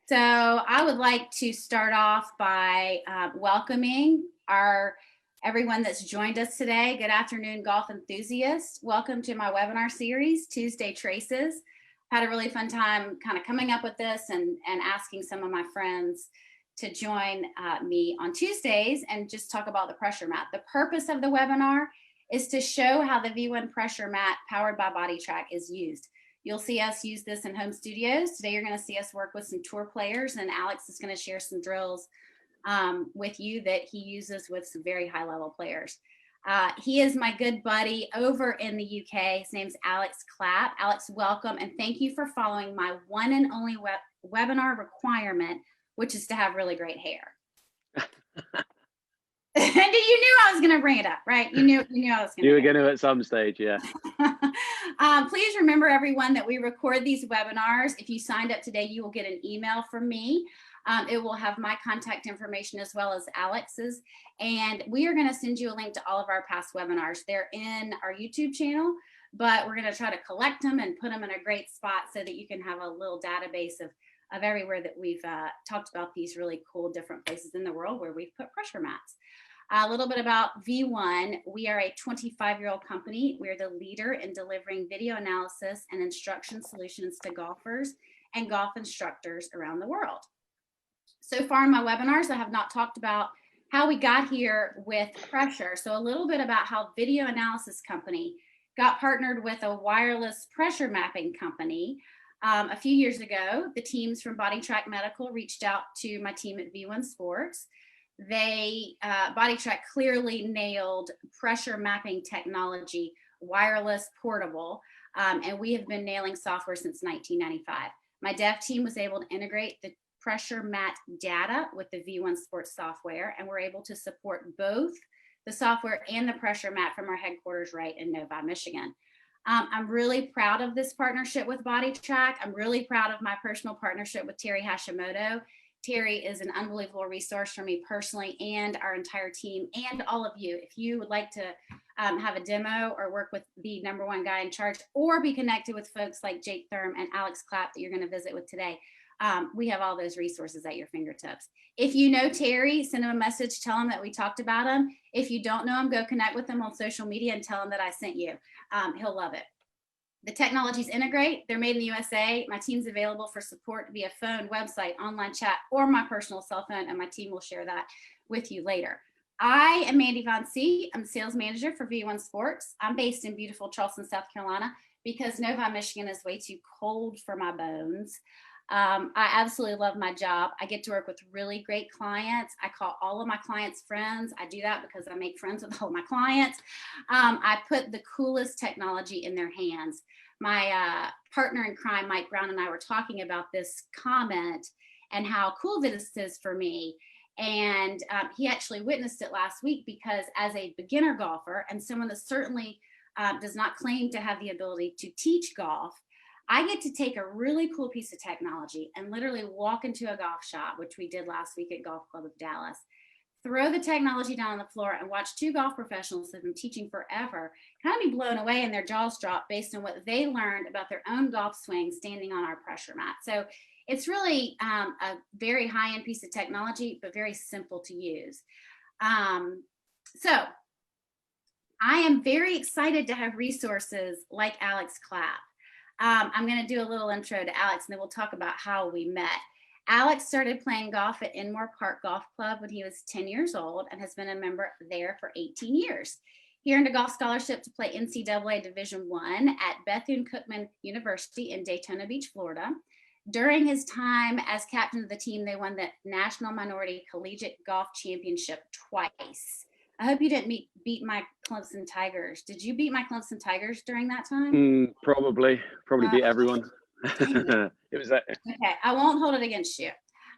So I would like to start off by welcoming everyone that's joined us today. Good afternoon, golf enthusiasts. Welcome to my webinar series, Tuesday Traces. Had a really fun time kind of coming up with this and asking some of my friends to join me on Tuesdays and just talk about the pressure mat. The purpose of the webinar is to show how the V1 pressure mat powered by BodyTrack is used. You'll see us use this in home studios. Today, you're going to see us work with some tour players, and Alex is going to share some drills with you that he uses with some very high-level players. He is my good buddy over in the UK. His name's Alex Clapp. Alex, welcome, and thank you for following my one and only webinar requirement, which is to have really great hair. And you knew I was going to bring it up, right? You knew I was going to. You were going to at some stage, yeah. Please remember, everyone, that we record these webinars. If you signed up today, you will get an email from me. It will have my contact information as well as Alex's. And we are going to send you a link to all of our past webinars. They're in our YouTube channel, but we're going to try to collect them and put them in a great spot so that you can have a little database of everywhere that we've talked about these really cool different places in the world where we've put pressure mats. A little bit about V1. We are a 25-year-old company. We're the leader in delivering video analysis and instruction solutions to golfers and golf instructors around the world. So far in my webinars, I have not talked about how we got here with pressure. So a little bit about how Video Analysis Company got partnered with a wireless pressure mapping company. A few years ago, the teams from BodyTrack Medical reached out to my team at V1 Sports. BodyTrack clearly nailed pressure mapping technology, wireless, portable, and we have been nailing software since 1995. My dev team was able to integrate the pressure mat data with the V1 Sports software, and we're able to support both the software and the pressure mat from our headquarters right in Novi, Michigan. I'm really proud of this partnership with BodyTrack. I'm really proud of my personal partnership with Terry Hashimoto. Terry is an unbelievable resource for me personally and our entire team and all of you. If you would like to have a demo or work with the #1 guy in charge or be connected with folks like Jake Thurm and Alex Clapp that you're going to visit with today, we have all those resources at your fingertips. If you know Terry, send him a message, tell him that we talked about him. If you don't know him, go connect with him on social media and tell him that I sent you. He'll love it. The technologies integrate. They're made in the USA. My team's available for support via phone, website, online chat, or my personal cell phone, and my team will share that with you later. I am Mandy Von See. I'm the sales manager for V1 Sports. I'm based in beautiful Charleston, South Carolina, because Novi, Michigan is way too cold for my bones. I absolutely love my job. I get to work with really great clients. I call all of my clients friends. I do that because I make friends with all of my clients. I put the coolest technology in their hands. My partner in crime, Mike Brown, and I were talking about this comment and how cool this is for me. And he actually witnessed it last week because as a beginner golfer and someone that certainly does not claim to have the ability to teach golf, I get to take a really cool piece of technology and literally walk into a golf shop, which we did last week at Golf Club of Dallas, throw the technology down on the floor and watch two golf professionals that have been teaching forever kind of be blown away and their jaws drop based on what they learned about their own golf swing standing on our pressure mat. So it's really a very high-end piece of technology, but very simple to use. So I am very excited to have resources like Alex Clapp. I'm going to do a little intro to Alex, and then we'll talk about how we met. Alex started playing golf at Enmore Park Golf Club when he was 10 years old and has been a member there for 18 years. He earned a golf scholarship to play NCAA Division I at Bethune-Cookman University in Daytona Beach, Florida. During his time as captain of the team, they won the National Minority Collegiate Golf Championship twice. I hope you didn't beat my Clemson Tigers. Did you beat my Clemson Tigers during that time? Probably beat everyone. It was that. Okay, I won't hold it against you.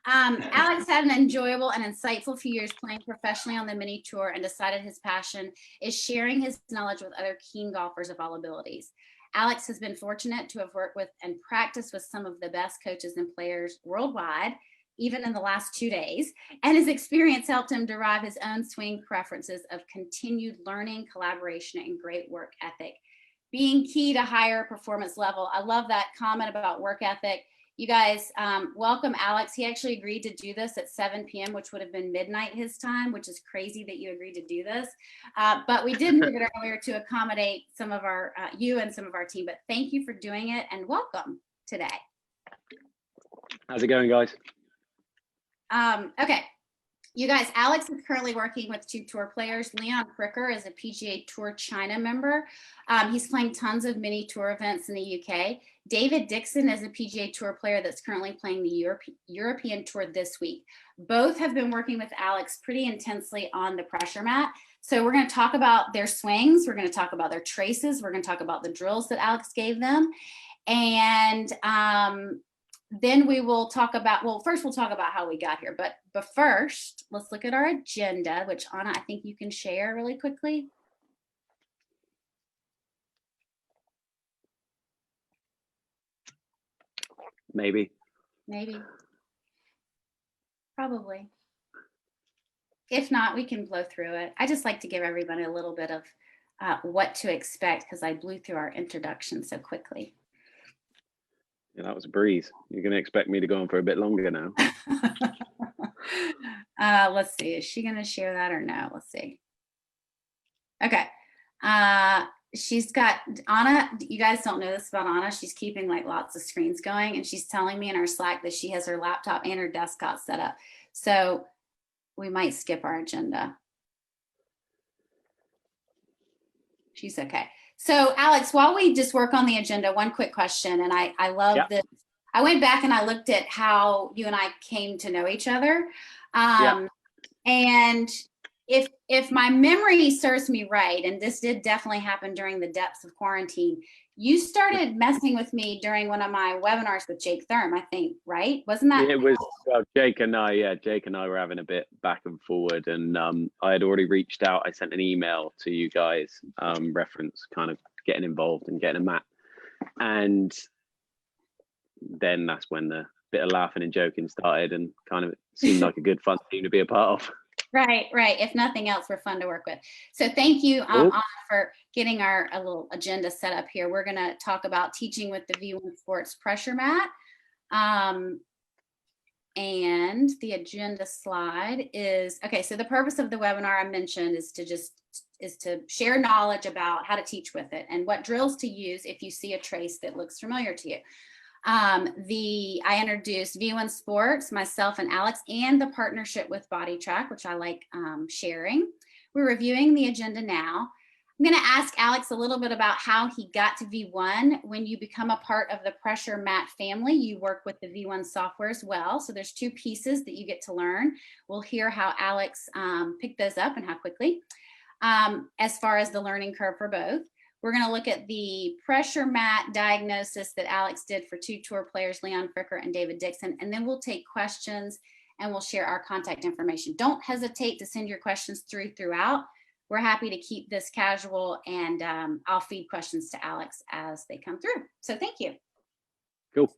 Alex had an enjoyable and insightful few years playing professionally on the mini tour and decided his passion is sharing his knowledge with other keen golfers of all abilities. Alex has been fortunate to have worked with and practiced with some of the best coaches and players worldwide, even in the last 2 days, and his experience helped him derive his own swing preferences of continued learning, collaboration, and great work ethic being key to higher performance level. I love that comment about work ethic. You guys, welcome Alex. He actually agreed to do this at 7 p.m., which would have been midnight his time, which is crazy that you agreed to do this. But we did move it earlier to accommodate some of our, you and some of our team, but thank you for doing it and welcome today. How's it going, guys? Okay. You guys, Alex is currently working with 2 tour players. Leon Fricker is a PGA Tour China member. He's playing tons of mini tour events in the UK. David Dixon is a PGA Tour player that's currently playing the European Tour this week. Both have been working with Alex pretty intensely on the pressure mat. So we're going to talk about their swings. We're going to talk about their traces. We're going to talk about the drills that Alex gave them. And then we will talk about, well, first we'll talk about how we got here, but first let's look at our agenda, which Anna, I think you can share really quickly. Maybe. Probably. If not, we can blow through it. I just like to give everybody a little bit of what to expect because I blew through our introduction so quickly. Yeah, that was a breeze. You're going to expect me to go on for a bit longer now. Let's see. Is she going to share that or no? Let's see. Okay. She's got Anna. You guys don't know this about Anna. She's keeping like lots of screens going, and she's telling me in our Slack that she has her laptop and her desktop set up. So we might skip our agenda. She's okay. So Alex, while we just work on the agenda, one quick question, and I love this. I went back and I looked at how you and I came to know each other. And if my memory serves me right, and this did definitely happen during the depths of quarantine, you started messing with me during one of my webinars with Jake Thurm, I think, right? Wasn't that? It was, well, Jake and I were having a bit back and forward, and I had already reached out. I sent an email to you guys, reference kind of getting involved and getting a mat. And then that's when the bit of laughing and joking started, and kind of seemed like a good fun team to be a part of. Right. If nothing else, we're fun to work with. So thank you, Anna, for getting our little agenda set up here. We're going to talk about teaching with the V1 Sports pressure mat. And the agenda slide is, okay, so the purpose of the webinar I mentioned is to share knowledge about how to teach with it and what drills to use if you see a trace that looks familiar to you. I introduced V1 Sports, myself and Alex, and the partnership with Body Track, which I like sharing. We're reviewing the agenda now. I'm going to ask Alex a little bit about how he got to V1. When you become a part of the pressure mat family, you work with the V1 software as well. So there's 2 pieces that you get to learn. We'll hear how Alex picked those up and how quickly, as far as the learning curve for both. We're going to look at the pressure mat diagnosis that Alex did for 2 tour players, Leon Fricker and David Dixon. And then we'll take questions and we'll share our contact information. Don't hesitate to send your questions throughout. We're happy to keep this casual, and I'll feed questions to Alex as they come through. So thank you. Cool.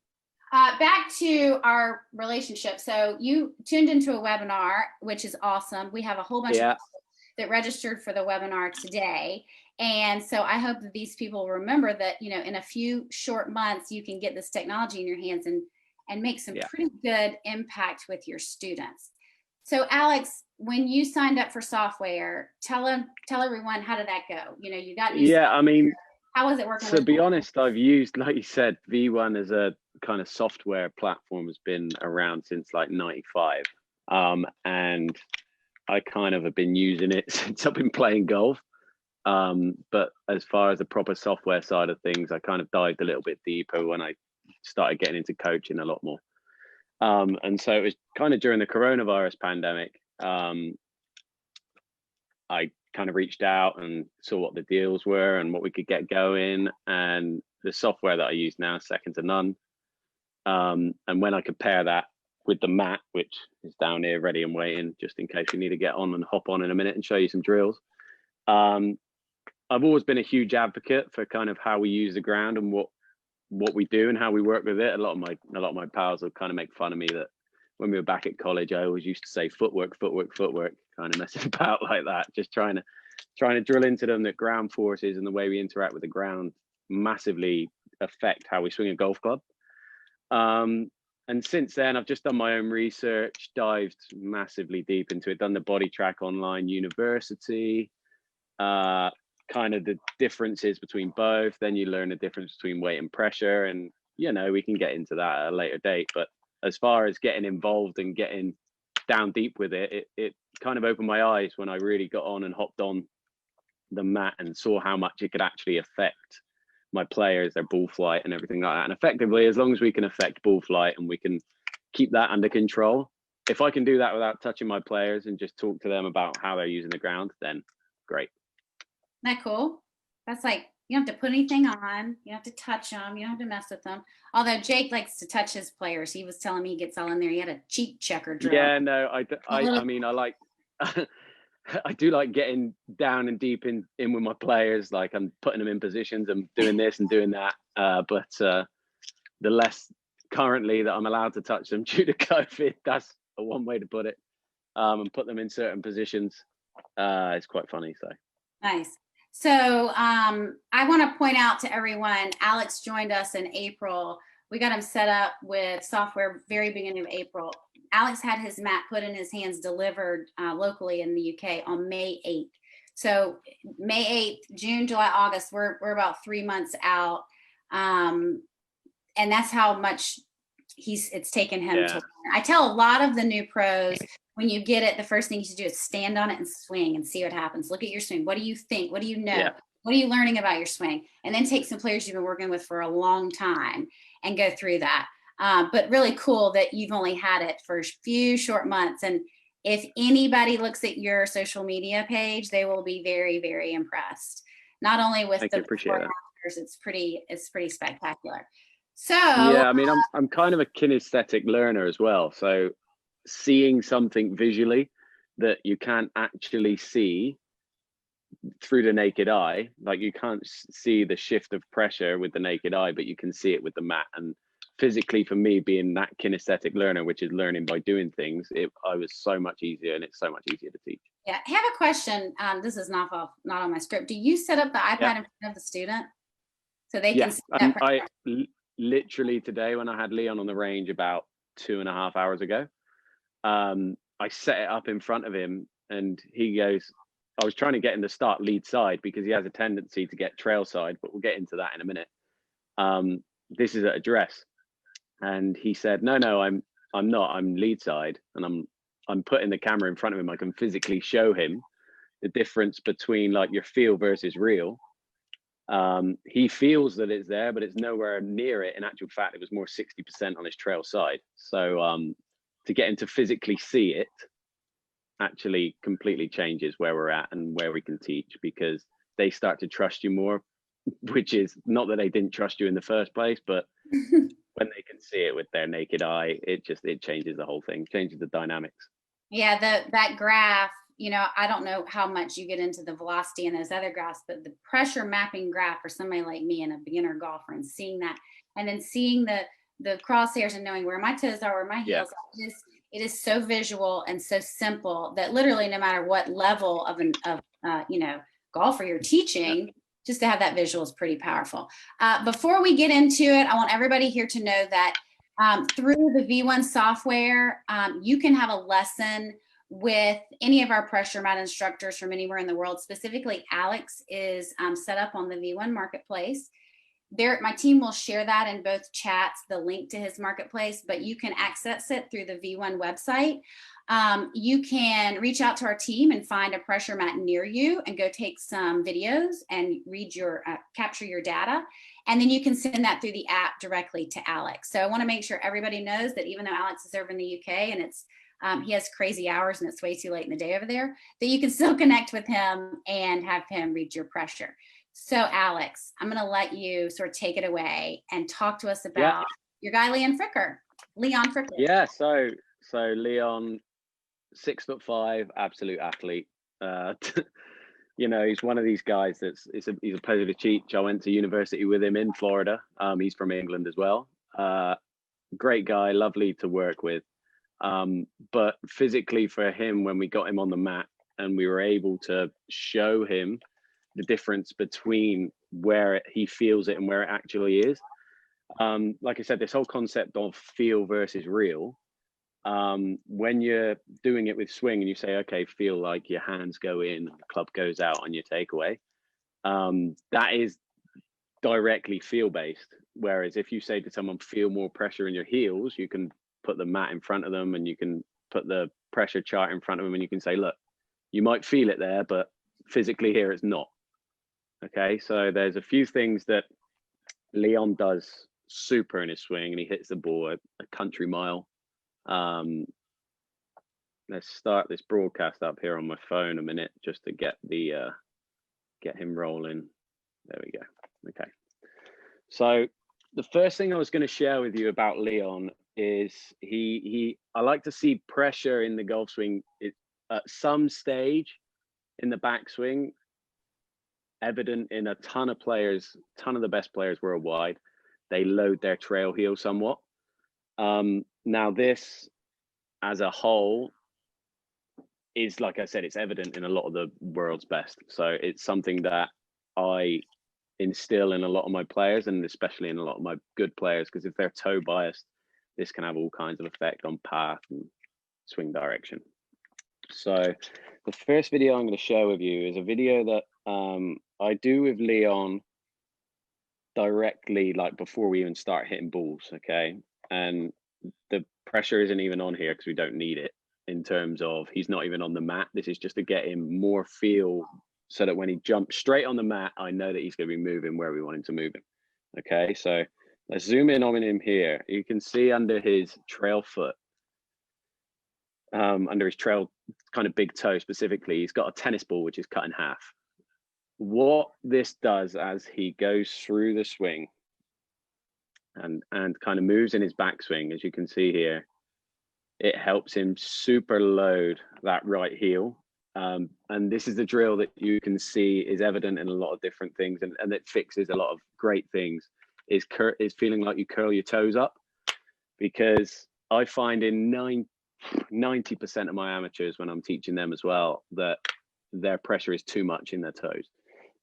Back to our relationship. So you tuned into a webinar, which is awesome. We have a whole bunch of people that registered for the webinar today. And so I hope that these people remember that, you know, in a few short months, you can get this technology in your hands and make some pretty good impact with your students. So Alex, when you signed up for software, tell everyone, how did that go? You know, you got new software. I mean, how was it working? To be honest, I've used, like you said, V1 as a kind of software platform has been around since like 95. And I kind of have been using it since I've been playing golf. But as far as the proper software side of things, I kind of dived a little bit deeper when I started getting into coaching a lot more. And so it was kind of during the coronavirus pandemic. I kind of reached out and saw what the deals were and what we could get going. And the software that I use now is second to none. And when I compare that with the mat, which is down here ready and waiting, just in case we need to get on and hop on in a minute and show you some drills. I've always been a huge advocate for kind of how we use the ground and what we do and how we work with it. A lot of my pals will kind of make fun of me that when we were back at college, I always used to say footwork, kind of messing about like that, just trying to drill into them that ground forces and the way we interact with the ground massively affect how we swing a golf club. And since then, I've just done my own research, dived massively deep into it, done the Body Track Online University, kind of the differences between both. Then you learn the difference between weight and pressure. And, you know, we can get into that at a later date. But as far as getting involved and getting down deep with it, it kind of opened my eyes when I really got on and hopped on the mat and saw how much it could actually affect my players, their ball flight and everything like that. And effectively, as long as we can affect ball flight and we can keep that under control, if I can do that without touching my players and just talk to them about how they're using the ground, then great. Isn't that cool? That's like, you don't have to put anything on. You don't have to touch them. You don't have to mess with them. Although Jake likes to touch his players. He was telling me he gets all in there. He had a cheek checker drill. Yeah, no, I mean, I like, I do like getting down and deep in with my players. Like I'm putting them in positions and doing this and doing that. But the less currently that I'm allowed to touch them due to COVID, that's a one way to put it. And put them in certain positions. It's quite funny. So nice. So I want to point out to everyone, Alex joined us in April. We got him set up with software very beginning of April. Alex had his mat put in his hands, delivered locally in the UK on May 8th. So May 8th, June, July, August, we're about 3 months out. And that's how much it's taken him to learn. I tell a lot of the new pros, when you get it, the first thing you should do is stand on it and swing and see what happens. Look at your swing. What do you think? What do you know? Yeah. What are you learning about your swing? And then take some players you've been working with for a long time and go through that. But really cool that you've only had it for a few short months. And if anybody looks at your social media page, they will be very, very impressed. Not only with the before and afters, it's pretty spectacular. So yeah, I mean, I'm kind of a kinesthetic learner as well. So seeing something visually that you can't actually see through the naked eye, like you can't see the shift of pressure with the naked eye, but you can see it with the mat. And physically, for me, being that kinesthetic learner, which is learning by doing things, I was so much easier, and it's so much easier to teach. Yeah, I have a question. This is not on my script. Do you set up the iPad in front of the student so they can see that pressure? Literally today, when I had Leon on the range about 2.5 hours ago, I set it up in front of him, and he goes, I was trying to get him to start lead side because he has a tendency to get trail side, but we'll get into that in a minute. This is at address. And he said, no, I'm not, I'm lead side. And I'm putting the camera in front of him. I can physically show him the difference between like your feel versus real. He feels that it's there, but it's nowhere near it. In actual fact, it was more 60% on his trail side. So to get him to physically see it actually completely changes where we're at and where we can teach, because they start to trust you more, which is not that they didn't trust you in the first place, but when they can see it with their naked eye, it changes the whole thing, changes the dynamics. Yeah, that graph, you know, I don't know how much you get into the velocity and those other graphs, but the pressure mapping graph for somebody like me and a beginner golfer, and seeing that, and then seeing the crosshairs and knowing where my toes are, where my heels are, it is so visual and so simple that literally no matter what level of golfer you're teaching, just to have that visual is pretty powerful. Before we get into it, I want everybody here to know that through the V1 software, you can have a lesson with any of our pressure mat instructors from anywhere in the world. Specifically, Alex is set up on the V1 marketplace. My team will share that in both chats, the link to his marketplace, but you can access it through the V1 website. You can reach out to our team and find a pressure mat near you and go take some videos and read capture your data. And then you can send that through the app directly to Alex. So I want to make sure everybody knows that even though Alex is over in the UK and he has crazy hours and it's way too late in the day over there, that you can still connect with him and have him read your pressure. So Alex, I'm going to let you sort of take it away and talk to us about your guy, Leon Fricker. Yeah. So Leon, 6'5", absolute athlete. You know, he's one of these guys he's a pleasure to teach. I went to university with him in Florida. He's from England as well. Great guy, lovely to work with. But physically for him, when we got him on the mat and we were able to show him the difference between where he feels it and where it actually is, like I said, this whole concept of feel versus real, when you're doing it with swing and you say, okay, feel like your hands go in, the club goes out on your takeaway, that is directly feel based. Whereas if you say to someone, feel more pressure in your heels, you can put the mat in front of them and you can put the pressure chart in front of them and you can say, look, you might feel it there, but physically here it's not. Okay, so there's a few things that Leon does super in his swing, and he hits the ball a country mile. Let's start this broadcast up here on my phone a minute just to get the get him rolling. There we go. Okay, so the first thing I was going to share with you about Leon is I like to see pressure in the golf swing at some stage in the backswing evident in a ton of players, ton of the best players worldwide. They load their trail heel somewhat. Now this as a whole is, like I said, it's evident in a lot of the world's best. So it's something that I instill in a lot of my players, and especially in a lot of my good players, because if they're toe biased, this can have all kinds of effect on path and swing direction. So the first video I'm going to share with you is a video that I do with Leon directly, like before we even start hitting balls. Okay, and the pressure isn't even on here because we don't need it, in terms of he's not even on the mat. This is just to get him more feel so that when he jumps straight on the mat, I know that he's going to be moving where we want him to move him. Okay, so let's zoom in on him here. You can see under his trail foot, under his trail kind of big toe specifically, he's got a tennis ball which is cut in half. What this does as he goes through the swing and kind of moves in his backswing, as you can see here, it helps him super load that right heel. And this is the drill that you can see is evident in a lot of different things, and it fixes a lot of great things, is feeling like you curl your toes up. Because I find in 90% of my amateurs, when I'm teaching them as well, that their pressure is too much in their toes.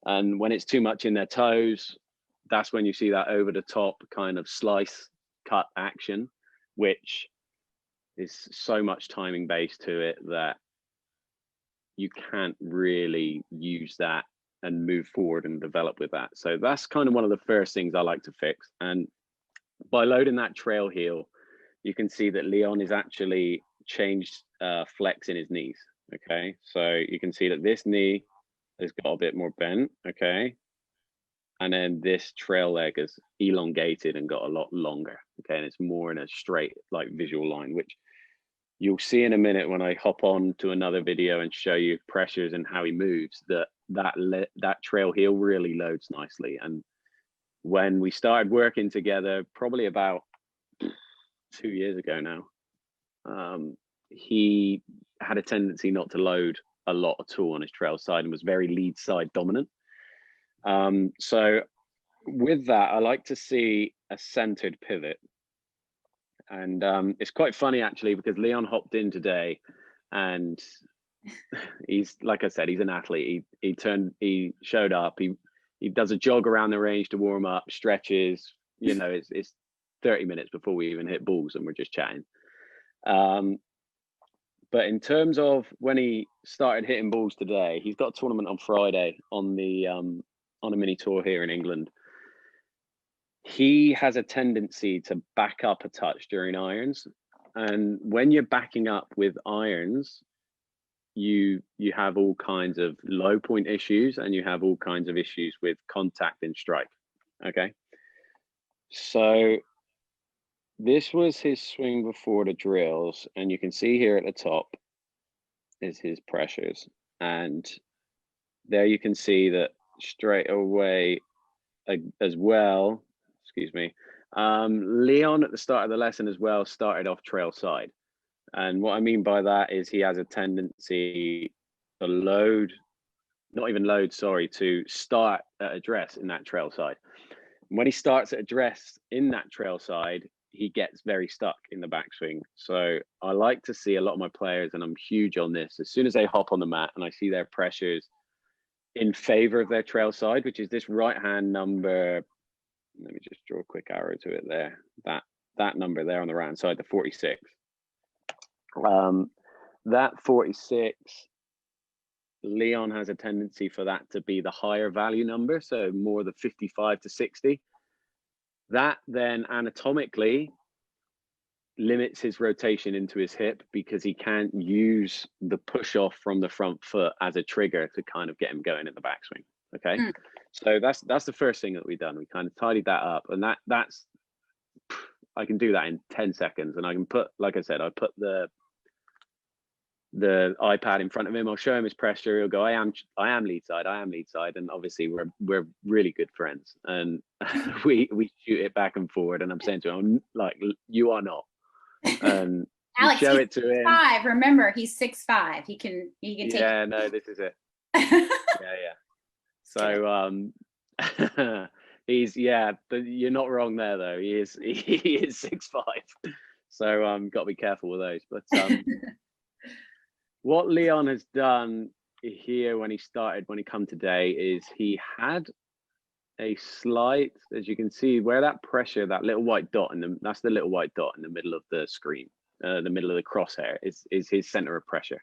And when it's too much in their toes, that's when you see that over the top kind of slice cut action, which is so much timing based to it that you can't really use that and move forward and develop with that. So that's kind of one of the first things I like to fix. And by loading that trail heel, you can see that Leon is actually changed flex in his knees. Okay, so you can see that this knee has got a bit more bent. Okay, and then this trail leg is elongated and got a lot longer. Okay, and it's more in a straight, like, visual line, which you'll see in a minute when I hop on to another video and show you pressures and how he moves, that trail heel really loads nicely. And when we started working together, probably about 2 years ago now, he had a tendency not to load a lot at all on his trail side and was very lead side dominant. So with that, I like to see a centered pivot. And it's quite funny actually, because Leon hopped in today and he's, like I said, he's an athlete. He showed up, he does a jog around the range to warm up, stretches, you know, it's 30 minutes before we even hit balls and we're just chatting. But in terms of when he started hitting balls today, he's got a tournament on Friday on a mini tour here in England. He has a tendency to back up a touch during irons, and when you're backing up with irons, you have all kinds of low point issues and you have all kinds of issues with contact and strike. Okay, so this was his swing before the drills, and you can see here at the top is his pressures, and there you can see that straight away as well. Excuse me. Leon at the start of the lesson as well started off trail side. And what I mean by that is he has a tendency to to start at address in that trail side. And when he starts at address in that trail side, he gets very stuck in the backswing. So I like to see a lot of my players, and I'm huge on this, as soon as they hop on the mat and I see their pressures in favor of their trail side, which is this right hand number let me just draw a quick arrow to it there. That number there on the right hand side, the 46. That 46, Leon has a tendency for that to be the higher value number, so more the 55 to 60. That then anatomically limits his rotation into his hip because he can't use the push off from the front foot as a trigger to kind of get him going in the backswing. Okay. So that's the first thing that we've done. We kind of tidied that up, and that's I can do that in 10 seconds, and I can put, like I said, I put the iPad in front of him. I'll show him his pressure. He'll go, I am lead side. I am lead side. And obviously we're really good friends, and we shoot it back and forward. And I'm saying to him, like, you are not. And Alex, show it to him. 6'5". Remember, he's 6'5". He can take. Yeah, no, this is it. yeah. So but you're not wrong there though. He is 6'5". So got to be careful with those. But what Leon has done here when he come today, is he had a slight, as you can see, where that pressure, that little white dot that's the little white dot in the middle of the screen, the middle of the crosshair is his center of pressure.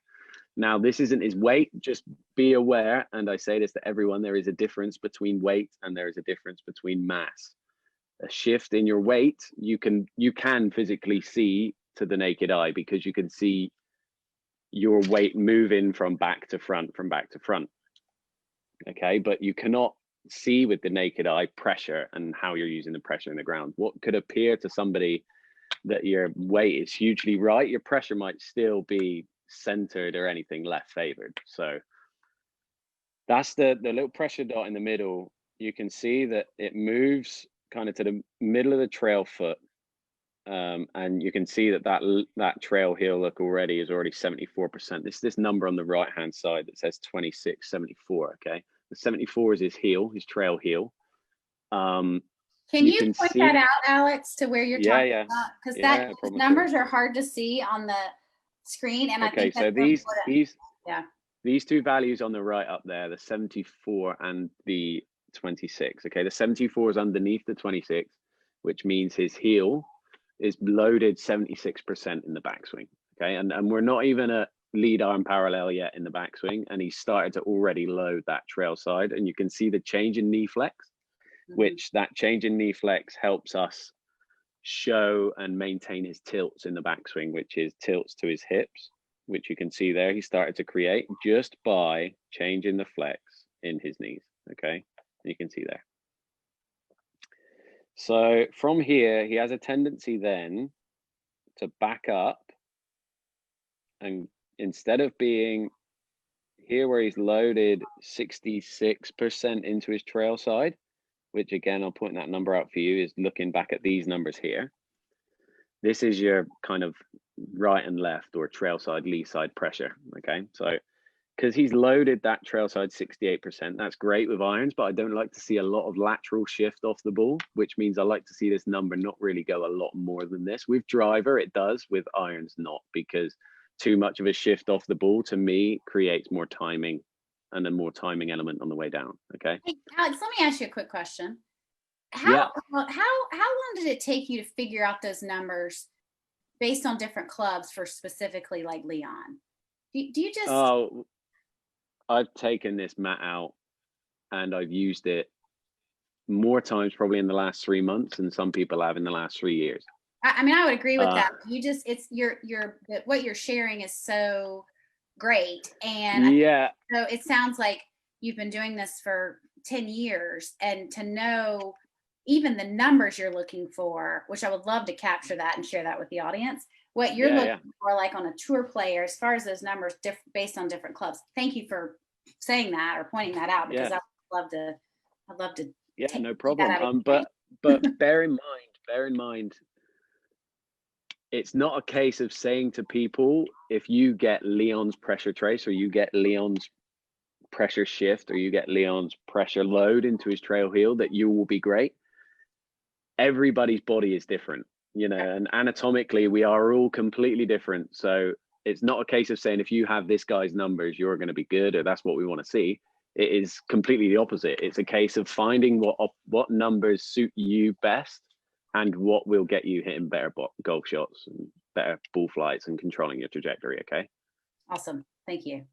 Now, this isn't his weight. Just be aware, and I say this to everyone, there is a difference between weight and there is a difference between mass. A shift in your weight, you can physically see to the naked eye, because you can see your weight moving from back to front, okay? But you cannot see with the naked eye pressure and how you're using the pressure in the ground. What could appear to somebody that your weight is hugely right, your pressure might still be centered or anything left favored. So that's the little pressure dot in the middle. You can see that it moves kind of to the middle of the trail foot, and you can see that trail heel look already is already 74%. This number on the right hand side that says 2674. Okay, the 74 is his heel, his trail heel. Can you point that out, Alex, to where you're talking about? Because numbers are hard to see on the screen, and okay, I think so these two values on the right up there, the 74 and the 26. Okay, the 74 is underneath the 26, which means his heel is loaded 76% in the backswing. Okay, and we're not even at lead arm parallel yet in the backswing, and he started to already load that trail side, and you can see the change in knee flex, which that change in knee flex helps us show and maintain his tilts in the backswing, which is tilts to his hips, which you can see there. He started to create just by changing the flex in his knees. Okay, you can see there. So from here, he has a tendency then to back up, and instead of being here where he's loaded 66% into his trail side, which again, I'll point that number out for you, is looking back at these numbers here. This is your kind of right and left, or trail side, lee side pressure. Okay, so because he's loaded that trail side 68%, that's great with irons, but I don't like to see a lot of lateral shift off the ball, which means I like to see this number not really go a lot more than this. With driver, it does. With irons, not, because too much of a shift off the ball to me creates more timing, and a more timing element on the way down. Okay. Hey, Alex, let me ask you a quick question. How long did it take you to figure out those numbers based on different clubs for specifically like Leon? Do you just? Oh, I've taken this mat out and I've used it more times probably in the last 3 months than some people have in the last 3 years. I mean, I would agree with that. It's what you're sharing is so great, and so it sounds like you've been doing this for 10 years, and to know even the numbers you're looking for, which I would love to capture that and share that with the audience, what you're looking for, like on a tour player, as far as those numbers based on different clubs. Thank you for saying that or pointing that out, because I'd love to. Yeah, no problem. But bear in mind, it's not a case of saying to people, if you get Leon's pressure trace, or you get Leon's pressure shift, or you get Leon's pressure load into his trail heel, that you will be great. Everybody's body is different, and anatomically we are all completely different. So it's not a case of saying, if you have this guy's numbers, you're going to be good, or that's what we want to see. It is completely the opposite. It's a case of finding what numbers suit you best and what will get you hitting better golf shots and better ball flights and controlling your trajectory. Okay. Awesome. Thank you.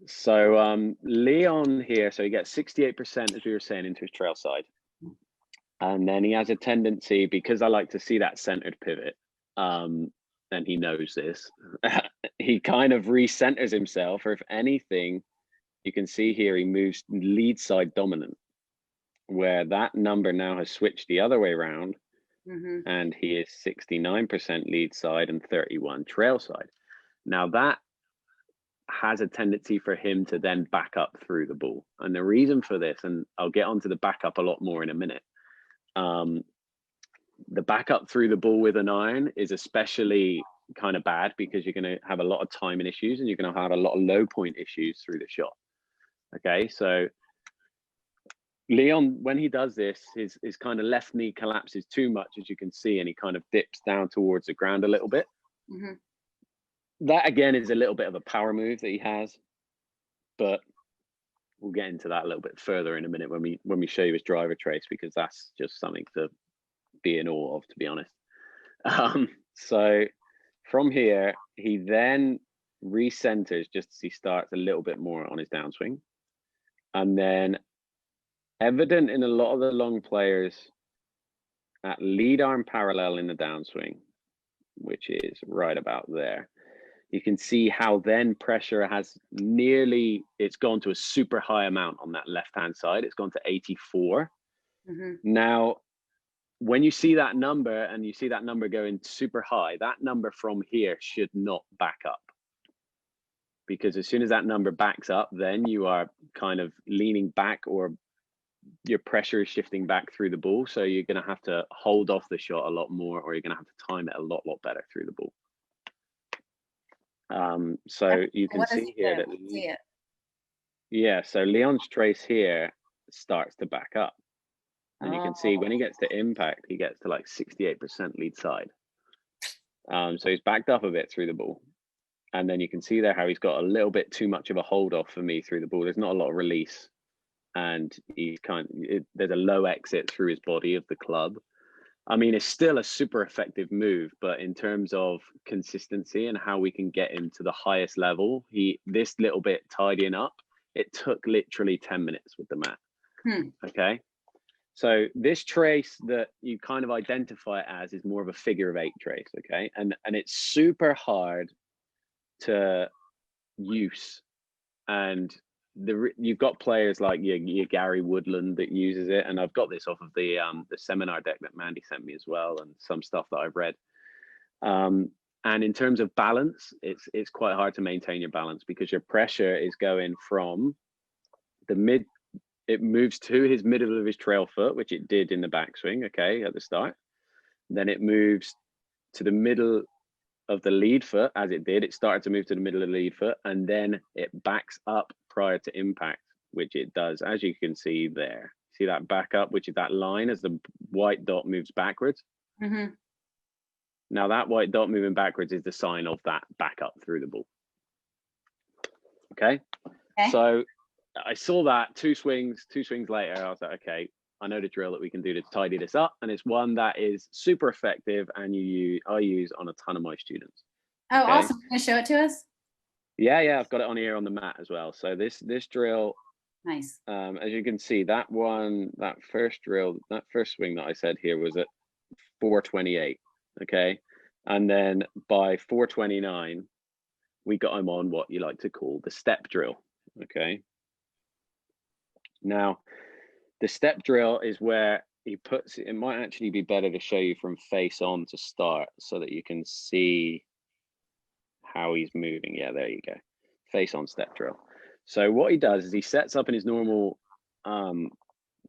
So Leon here, so he gets 68%, as we were saying, into his trail side. And then he has a tendency, because I like to see that centered pivot, and he knows this, he kind of recenters himself, or if anything, you can see here, he moves lead side dominant, where that number now has switched the other way around, and he is 69% lead side and 31 trail side. Now that has a tendency for him to then back up through the ball. And the reason for this, and I'll get onto the backup a lot more in a minute, the backup through the ball with an iron is especially kind of bad because you're going to have a lot of timing issues and you're going to have a lot of low point issues through the shot. Okay, so Leon, when he does this, his kind of left knee collapses too much, as you can see, and he kind of dips down towards the ground a little bit. That again is a little bit of a power move that he has, but we'll get into that a little bit further in a minute when we show you his driver trace, because that's just something to be in awe of, to be honest. So from here, he then recenters just as he starts a little bit more on his downswing. And then evident in a lot of the long players at lead arm parallel in the downswing, which is right about there, you can see how then pressure has it's gone to a super high amount on that left-hand side. It's gone to 84. Now, when you see that number and you see that number going super high, that number from here should not back up. Because as soon as that number backs up, then you are kind of leaning back, or your pressure is shifting back through the ball. So you're going to have to hold off the shot a lot more, or you're going to have to time it a lot better through the ball. So you can see here that, yeah, so Leon's trace here starts to back up. And you can see when he gets to impact, he gets to like 68% lead side. So he's backed up a bit through the ball. And then you can see there how he's got a little bit too much of a hold off for me through the ball. There's not a lot of release. And he's there's a low exit through his body of the club. I mean, it's still a super effective move, but in terms of consistency and how we can get him to the highest level, this little bit tidying up, it took literally 10 minutes with the mat. Okay. So this trace that you kind of identify it as is more of a figure of 8 trace. Okay. And it's super hard to use. And you've got players like your Gary Woodland that uses it, and I've got this off of the seminar deck that Mandy sent me as well, and some stuff that I've read. And in terms of balance, it's quite hard to maintain your balance because your pressure is going from the mid. It moves to his middle of his trail foot, which it did in the backswing, okay, at the start. Then it moves to the middle of the lead foot, as it did. It started to move to the middle of the lead foot, and then it backs up prior to impact, which it does, as you can see there. See that back up, which is that line as the white dot moves backwards. Now that white dot moving backwards is the sign of that back up through the ball. Okay. So I saw that two swings later. I was like, okay, I know the drill that we can do to tidy this up, and it's one that is super effective, and I use on a ton of my students. Oh, okay. Awesome! Can you show it to us? Yeah, I've got it on here on the mat as well. So this drill, nice. As you can see, that first swing that I said here was at 428. Okay, and then by 429, we got him on what you like to call the step drill. Okay. Now, the step drill is where he puts it. It might actually be better to show you from face on to start so that you can see how he's moving. Yeah, there you go. Face on step drill. So what he does is he sets up in his normal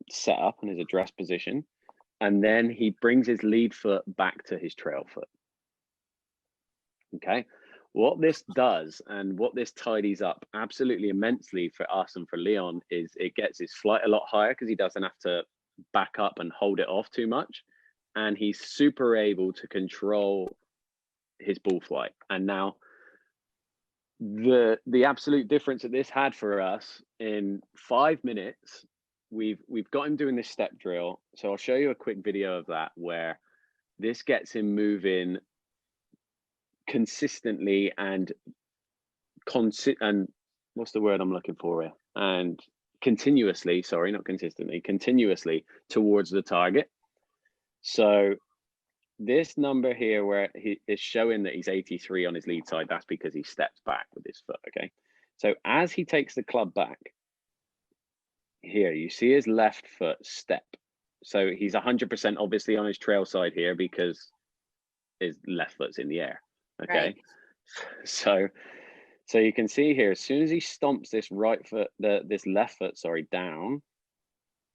setup in his address position, and then he brings his lead foot back to his trail foot. Okay. What this does and what this tidies up absolutely immensely for us and for Leon is it gets his flight a lot higher because he doesn't have to back up and hold it off too much. And he's super able to control his ball flight. And now the absolute difference that this had for us in 5 minutes, we've got him doing this step drill. So I'll show you a quick video of that where this gets him moving consistently and what's the word I'm looking for here? And continuously, sorry, not consistently, continuously towards the target. So this number here where he is showing that he's 83 on his lead side, that's because he steps back with his foot, okay? So as he takes the club back, here you see his left foot step. So he's 100% obviously on his trail side here because his left foot's in the air, okay? Right. So you can see here, as soon as he stomps this right foot, this left foot, sorry, down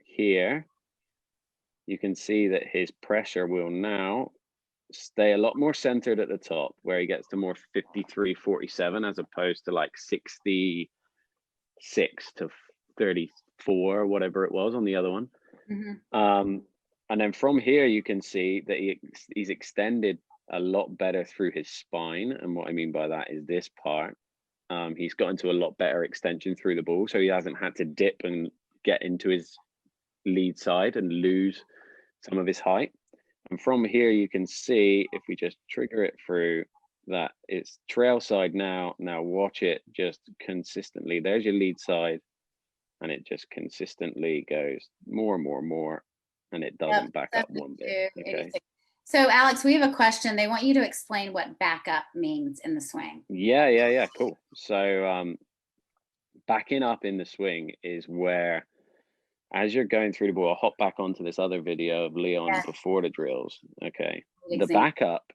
here, you can see that his pressure will now stay a lot more centered at the top, where he gets to more 53-47 as opposed to like 66 to 34, whatever it was on the other one. Mm-hmm. And then from here, you can see that he's extended a lot better through his spine. And what I mean by that is this part. He's got into a lot better extension through the ball, so he hasn't had to dip and get into his lead side and lose some of his height. And from here, you can see, if we just trigger it through, that it's trail side now. Now watch it just consistently. There's your lead side, and it just consistently goes more and more and more, and it doesn't back up one bit. Okay. So Alex, we have a question. They want you to explain what backup means in the swing. Yeah, cool. So backing up in the swing is where, as you're going through the ball, I'll hop back onto this other video of Leon before the drills. Okay. The backup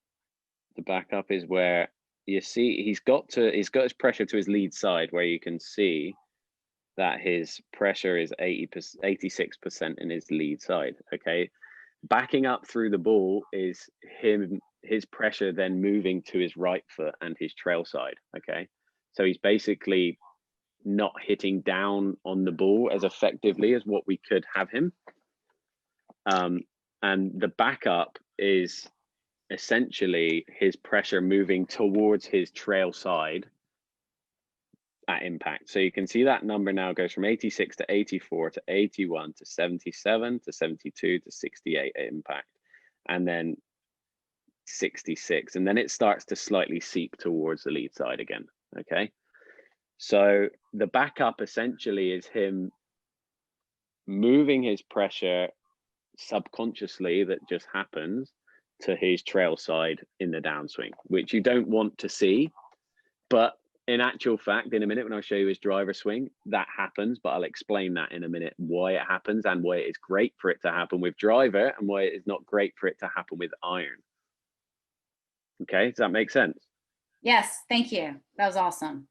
is where you see he's got his pressure to his lead side, where you can see that his pressure is 86% in his lead side. Okay. Backing up through the ball is his pressure then moving to his right foot and his trail side. Okay. So he's basically not hitting down on the ball as effectively as what we could have him. And the backup is essentially his pressure moving towards his trail side at impact. So you can see that number now goes from 86 to 84 to 81 to 77 to 72 to 68 at impact, and then 66, and then it starts to slightly seep towards the lead side again. Okay. So the backup essentially is him moving his pressure subconsciously, that just happens, to his trail side in the downswing, which you don't want to see. But in actual fact, in a minute, when I show you his driver swing, that happens, but I'll explain that in a minute, why it happens and why it is great for it to happen with driver and why it is not great for it to happen with iron. Okay, does that make sense? Yes, thank you. That was awesome.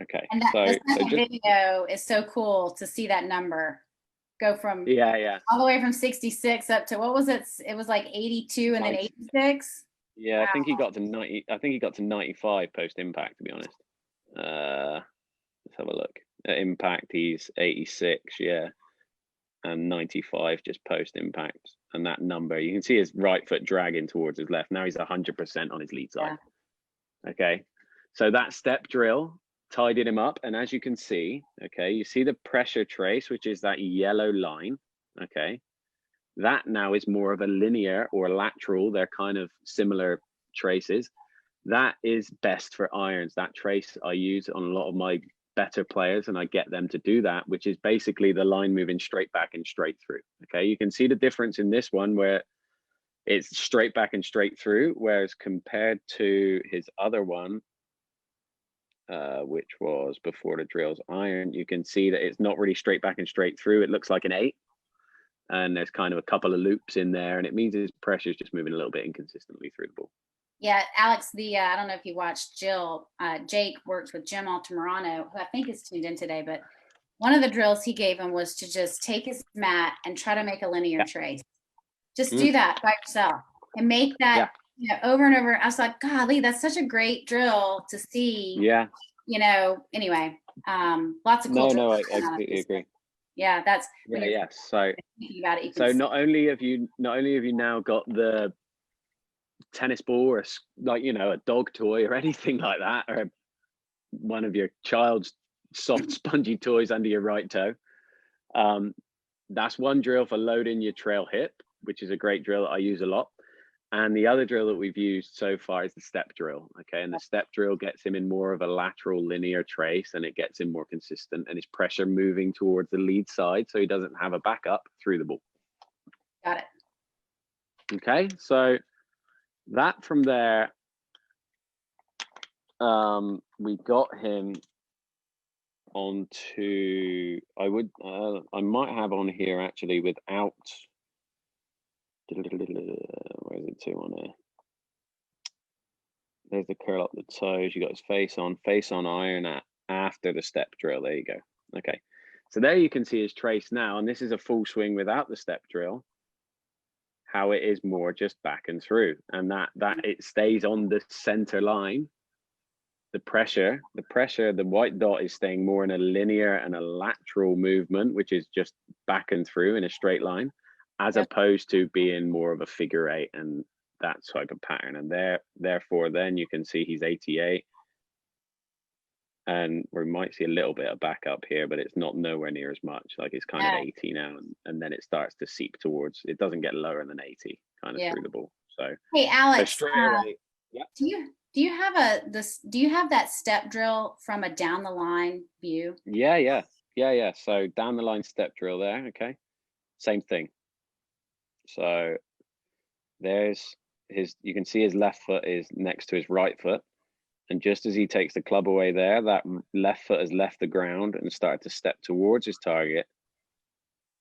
Okay, and that video is so cool to see that number go from all the way from 66 up to, what was it? It was like 82 and 90. Then 86. Yeah, wow. I think he got to 90. I think he got to 95 post impact, to be honest. Let's have a look. At impact, he's 86, and 95 just post impact. And that number, you can see his right foot dragging towards his left. Now he's 100% on his lead side. Okay, so that step drill tidied him up, and as you can see, okay, you see the pressure trace, which is that yellow line. Okay, that now is more of a linear or lateral. They're kind of similar traces. That is best for irons. That trace I use on a lot of my better players, and I get them to do that, which is basically the line moving straight back and straight through. Okay, you can see the difference in this one where it's straight back and straight through, whereas compared to his other one, which was before the drills iron, you can see that it's not really straight back and straight through. It looks like an 8, and there's kind of a couple of loops in there, and it means his pressure is just moving a little bit inconsistently through the ball. Yeah, Alex, I don't know if you watched Jill. Jake works with Jim Altamirano, who I think is tuned in today, but one of the drills he gave him was to just take his mat and try to make a linear trace. Just do that by yourself and make that over and over. I was like, golly, that's such a great drill to see. Yeah. Anyway, lots of cool. No, I completely agree. Yeah, that's So thinking about it, so not only have you now got the tennis ball or a dog toy or anything like that, or one of your child's soft spongy toys under your right toe. That's one drill for loading your trail hip, which is a great drill that I use a lot. And the other drill that we've used so far is the step drill. Okay, and the step drill gets him in more of a lateral linear trace, and it gets him more consistent, and his pressure moving towards the lead side, so he doesn't have a backup through the ball. Got it. Okay, so that from there, we got him onto, I might have on here actually without, where is it to on there? There's the curl up the toes. You got his face on iron after the step drill. There you go. Okay, so there you can see his trace now, and this is a full swing without the step drill. How it is more just back and through, and that it stays on the center line. The pressure, the white dot is staying more in a linear and a lateral movement, which is just back and through in a straight line, as opposed to being more of a figure eight and that type of pattern. And therefore, then you can see he's 88. And we might see a little bit of back up here, but it's not nowhere near as much. Like it's kind of 80 now, and then it starts to seep towards, it doesn't get lower than 80 kind of through the ball. So hey Alex, so straight away, do you have that step drill from a down the line view? Yeah. So down the line step drill there. Okay, same thing. So there's you can see his left foot is next to his right foot, and just as he takes the club away there, that left foot has left the ground and started to step towards his target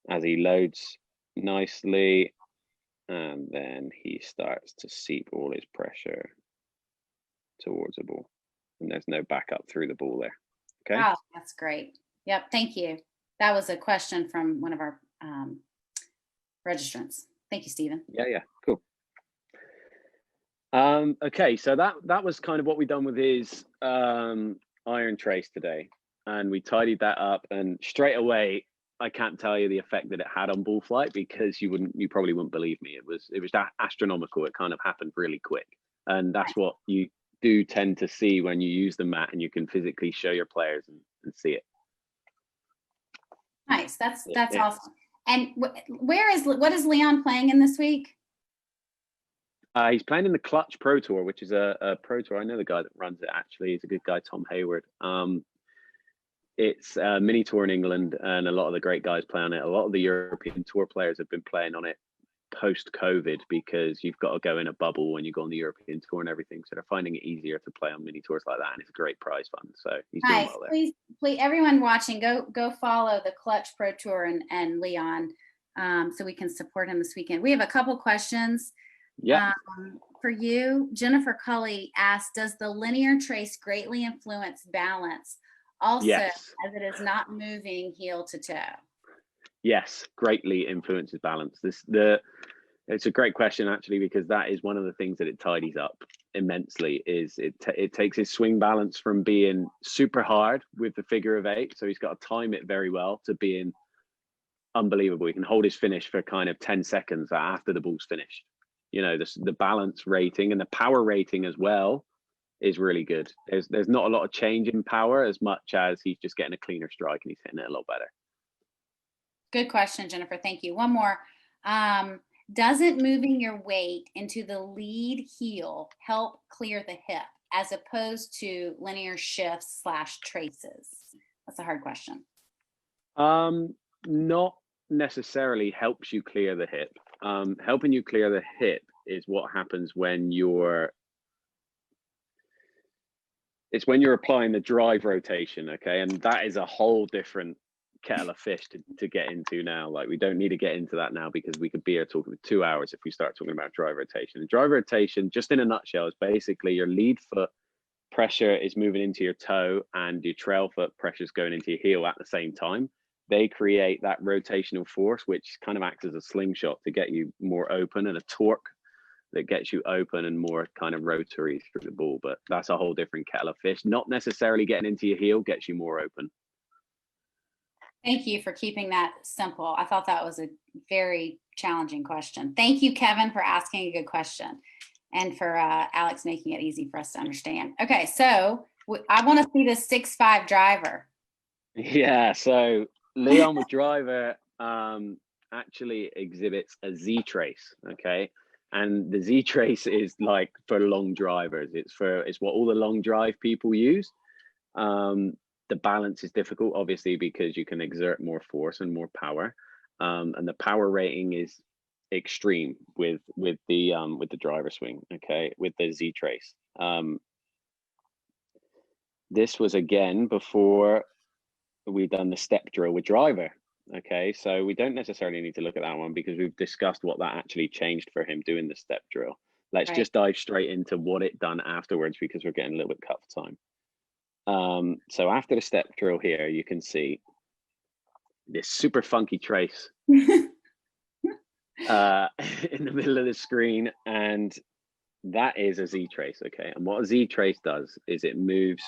as he loads nicely, and then he starts to seep all his pressure towards the ball, and there's no backup through the ball there. Okay. Wow, that's great. Yep, thank you. That was a question from one of our registrants. Thank you, Stephen. Yeah, cool. Okay, so that was kind of what we done with his iron trace today, and we tidied that up, and straight away I can't tell you the effect that it had on ball flight, because you probably wouldn't believe me. It was astronomical. It kind of happened really quick, and that's what you do tend to see when you use the mat and you can physically show your players and see it. Nice. That's awesome. And what is Leon playing in this week? He's playing in the Clutch Pro Tour, which is a pro tour. I know the guy that runs it, actually. He's a good guy, Tom Hayward. It's a mini tour in England, and a lot of the great guys play on it. A lot of the European tour players have been playing on it post-COVID, because you've got to go in a bubble when you go on the European tour and everything. So they're finding it easier to play on mini tours like that, and it's a great prize fund. So he's doing well there. Please, everyone watching, go follow the Clutch Pro Tour and Leon, so we can support him this weekend. We have a couple questions. Yeah. For you, Jennifer Cully asked, does the linear trace greatly influence balance? Also, yes, as it is not moving heel to toe. Yes, greatly influences balance. It's a great question, actually, because that is one of the things that it tidies up immensely. Is it takes his swing balance from being super hard with the figure of eight, so he's got to time it very well, to being unbelievable. He can hold his finish for kind of 10 seconds after the ball's finished. You know, the balance rating and the power rating as well is really good. There's not a lot of change in power, as much as he's just getting a cleaner strike and he's hitting it a lot better. Good question, Jennifer. Thank you. One more. Doesn't moving your weight into the lead heel help clear the hip, as opposed to linear shifts / traces? That's a hard question. Not necessarily helps you clear the hip. Helping you clear the hip is what happens when you're applying the drive rotation. Okay, and that is a whole different kettle of fish to get into now. Like, we don't need to get into that now, because we could be here talking for 2 hours if we start talking about drive rotation. And drive rotation, just in a nutshell, is basically your lead foot pressure is moving into your toe, and your trail foot pressure is going into your heel at the same time. They create that rotational force, which kind of acts as a slingshot to get you more open, and a torque that gets you open and more kind of rotary through the ball. But that's a whole different kettle of fish. Not necessarily getting into your heel gets you more open. Thank you for keeping that simple. I thought that was a very challenging question. Thank you, Kevin, for asking a good question, and for Alex making it easy for us to understand. Okay, so I want to see the 6'5" driver. Yeah, so Leon with driver actually exhibits a Z trace, okay? And the Z trace is like for long drivers. It's what all the long drive people use. The balance is difficult, obviously, because you can exert more force and more power. And the power rating is extreme with the driver swing, okay, with the Z trace. This was again before we've done the step drill with driver. Okay, so we don't necessarily need to look at that one because we've discussed what that actually changed for him doing the step drill. Let's just dive straight into what it done afterwards because we're getting a little bit cut for time. So after the step drill here, you can see this super funky trace in the middle of the screen, and that is a Z trace. Okay, and what a Z trace does is it moves.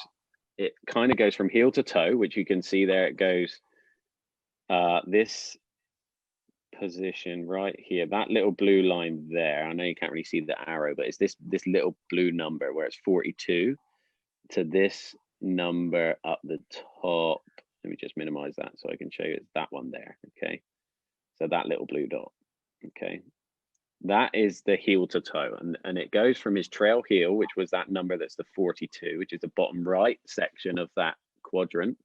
It kind of goes from heel to toe, which you can see there. It goes this position right here, that little blue line there. I know you can't really see the arrow, but it's this little blue number where it's 42 to this number up the top. Let me just minimize that so I can show you. It's that one there. Okay, so that little blue dot. Okay, that is the heel to toe, and it goes from his trail heel, which was that number that's the 42, which is the bottom right section of that quadrant,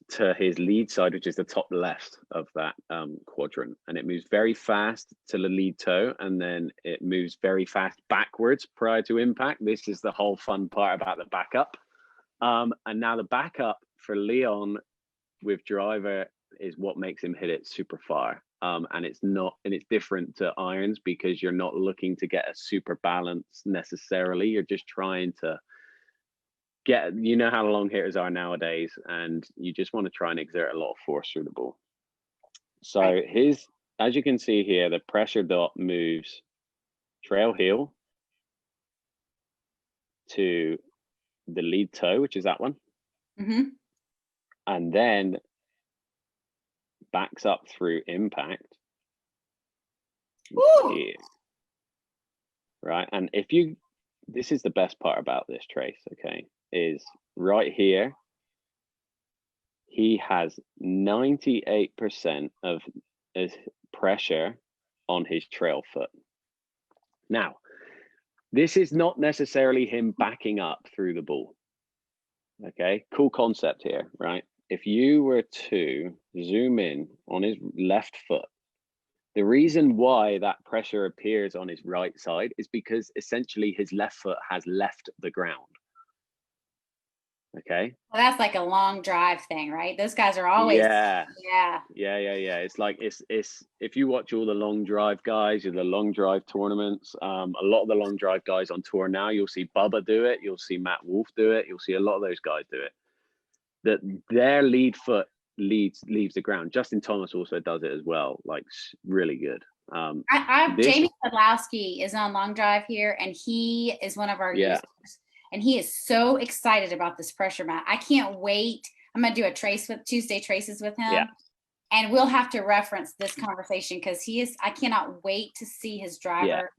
to his lead side, which is the top left of that quadrant. And it moves very fast to the lead toe, and then it moves very fast backwards prior to impact. This is the whole fun part about the backup. And now the backup for Leon with driver is what makes him hit it super far. And it's different to irons because you're not looking to get a super balance necessarily. You're just trying to get, you know how long hitters are nowadays, and you just want to try and exert a lot of force through the ball. So as you can see here, the pressure dot moves trail heel to the lead toe, which is that one. And then backs up through impact here. Right, and this is the best part about this trace, okay, is right here, he has 98% of his pressure on his trail foot. Now, this is not necessarily him backing up through the ball. Okay, cool concept here, right? If you were to zoom in on his left foot, the reason why that pressure appears on his right side is because essentially his left foot has left the ground. Okay. Well, that's like a long drive thing, right? Those guys are always yeah. It's like it's if you watch all the long drive guys or the long drive tournaments, a lot of the long drive guys on tour now, you'll see Bubba do it, you'll see Matt Wolf do it, you'll see a lot of those guys do it. That their lead foot leaves the ground. Justin Thomas also does it as well, like really good. Jamie Sadlowski is on long drive here, and he is one of our users. And he is so excited about this pressure mat. I can't wait. I'm going to do a trace with Tuesday traces with him. Yeah. And we'll have to reference this conversation because I cannot wait to see his driver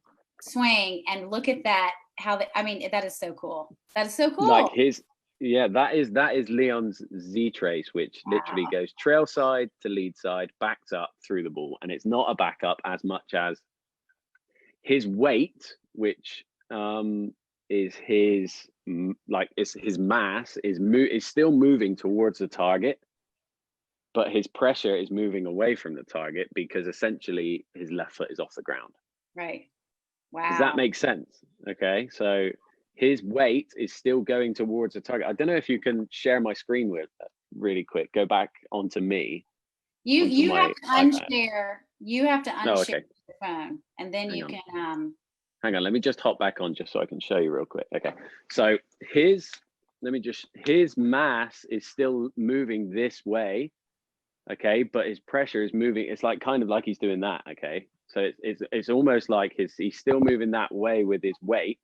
swing and look at that. That is so cool. That is so cool. Like that is Leon's Z trace, which literally goes trail side to lead side, backs up through the ball. And it's not a backup as much as his weight, which, is his mass is still moving towards the target, but his pressure is moving away from the target because essentially his left foot is off the ground. Right. Wow. Does that make sense? Okay, so his weight is still going towards the target. I don't know if you can share my screen with really quick. Go back onto me. You have to unshare. You have to unshare your phone, and then you can. Hang on, let me just hop back on just so I can show you real quick. Okay, so his mass is still moving this way, okay, but his pressure is moving. It's like kind of like he's doing that, okay. So it's almost like he's still moving that way with his weight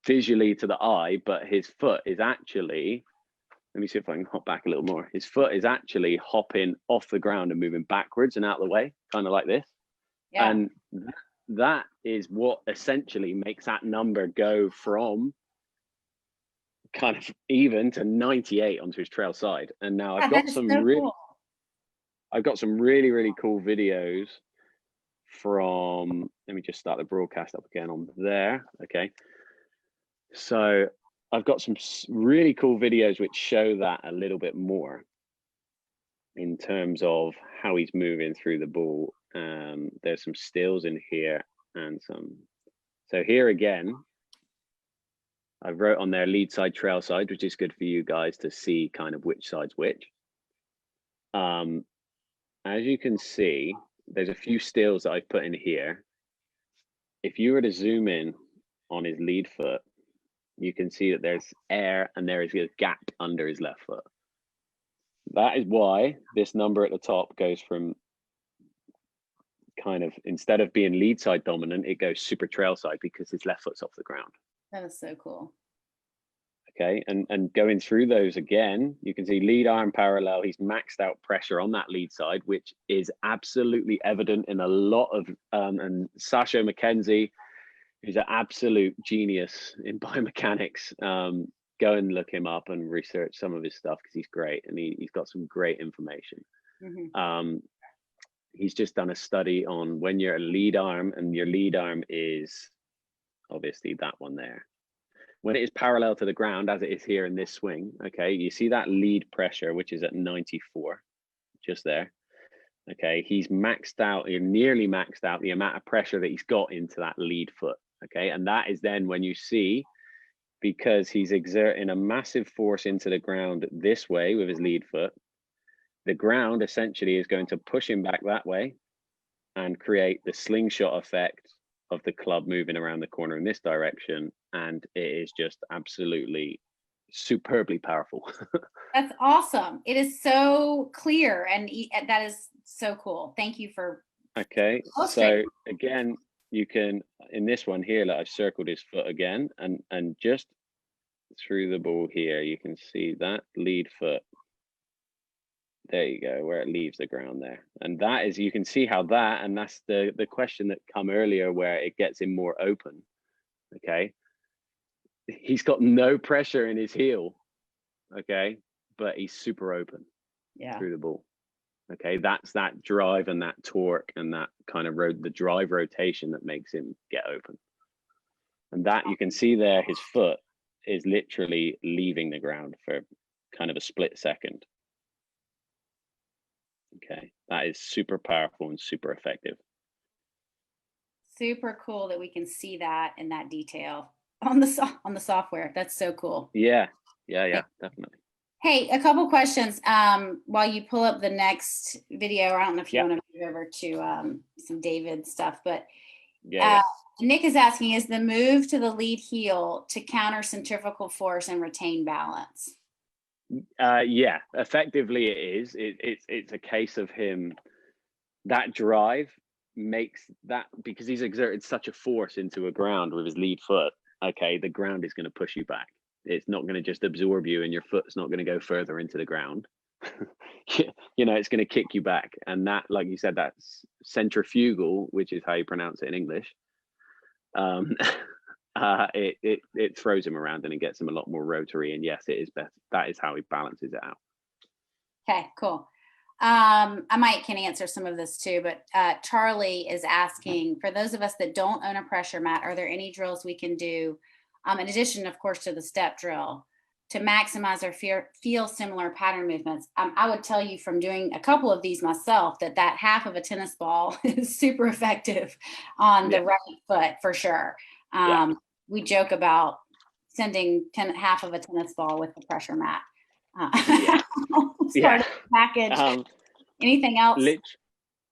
visually to the eye, but his foot is actually. Let me see if I can hop back a little more. His foot is actually hopping off the ground and moving backwards and out of the way, kind of like this. Yeah. And that is what essentially makes that number go from kind of even to 98 onto his trail side. And now I've got some cool. I've got some really, really cool videos from, let me just start the broadcast up again on there. Okay. So I've got some really cool videos which show that a little bit more in terms of how he's moving through the ball. There's some stills in here and some. So here again, I wrote on there lead side, trail side, which is good for you guys to see kind of which side's which. As you can see, there's a few stills that I've put in here. If you were to zoom in on his lead foot, you can see that there's air and there is a gap under his left foot. That is why this number at the top goes from kind of, instead of being lead side dominant, it goes super trail side because his left foot's off the ground. That is so cool. Okay, and going through those again, you can see lead arm parallel. He's maxed out pressure on that lead side, which is absolutely evident in a lot of, and Sasha McKenzie, who's an absolute genius in biomechanics. Go and look him up and research some of his stuff because he's great and he's got some great information. Mm-hmm. He's just done a study on when you're a lead arm, and your lead arm is obviously that one there. When it is parallel to the ground, as it is here in this swing, okay, you see that lead pressure, which is at 94, just there. Okay, he's maxed out, nearly maxed out the amount of pressure that he's got into that lead foot. Okay, and that is then when you see, because he's exerting a massive force into the ground this way with his lead foot, the ground essentially is going to push him back that way and create the slingshot effect of the club moving around the corner in this direction. And it is just absolutely superbly powerful. That's awesome. It is so clear, and that is so cool. Thank you for. Okay, so again, you can, in this one here, like I've circled his foot again, and just through the ball here, you can see that lead foot. There you go, where it leaves the ground there. And that is, you can see how that, and that's the question that come earlier where it gets him more open. Okay. He's got no pressure in his heel. Okay. But he's super open through the ball. Okay. That's that drive and that torque and that kind of the drive rotation that makes him get open. And that you can see there, his foot is literally leaving the ground for kind of a split second. Okay, that is super powerful and super effective. Super cool that we can see that in that detail on the software. That's so cool. Yeah, definitely. Hey, a couple questions while you pull up the next video. I don't know if you want to move over to some David stuff, but Nick is asking, is the move to the lead heel to counter centrifugal force and retain balance? Yeah, effectively it is. It's a case of him, that drive makes that, because he's exerted such a force into a ground with his lead foot. Okay, the ground is going to push you back. It's not going to just absorb you, and your foot's not going to go further into the ground. You know, it's going to kick you back. And that, like you said, that's centrifugal, which is how you pronounce it in English. It throws him around and it gets him a lot more rotary, and yes, it is better. That is how he balances it out. Okay, cool. I can answer some of this too, but Charlie is asking, for those of us that don't own a pressure mat, are there any drills we can do in addition, of course, to the step drill to maximize or feel similar pattern movements? I would tell you from doing a couple of these myself that half of a tennis ball is super effective on the right foot for sure. We joke about sending half of a tennis ball with the pressure mat. Package. Anything else?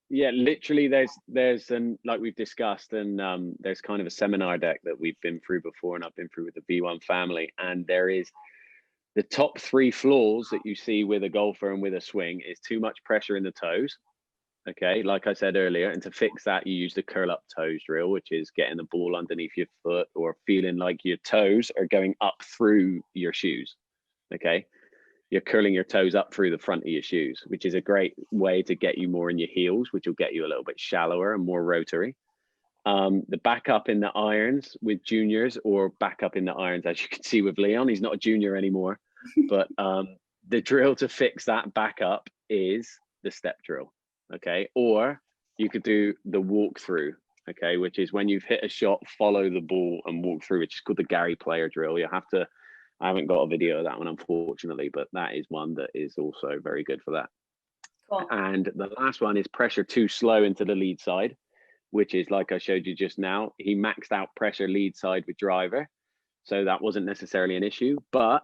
Literally there's like we've discussed, and there's kind of a seminar deck that we've been through before, and I've been through with the V1 family, and there is the top 3 flaws that you see with a golfer and with a swing is too much pressure in the toes. Okay, like I said earlier, and to fix that, you use the curl up toes drill, which is getting the ball underneath your foot or feeling like your toes are going up through your shoes. Okay, you're curling your toes up through the front of your shoes, which is a great way to get you more in your heels, which will get you a little bit shallower and more rotary. The backup in the irons with juniors, or backup in the irons, as you can see with Leon, he's not a junior anymore, but the drill to fix that backup is the step drill, okay? Or you could do the walkthrough, okay, which is when you've hit a shot, follow the ball and walk through, which is called the Gary Player drill. You have to, I haven't got a video of that one, unfortunately, but that is one that is also very good for that. Cool. And the last one is pressure too slow into the lead side, which is like I showed you just now. He maxed out pressure lead side with driver. So that wasn't necessarily an issue, but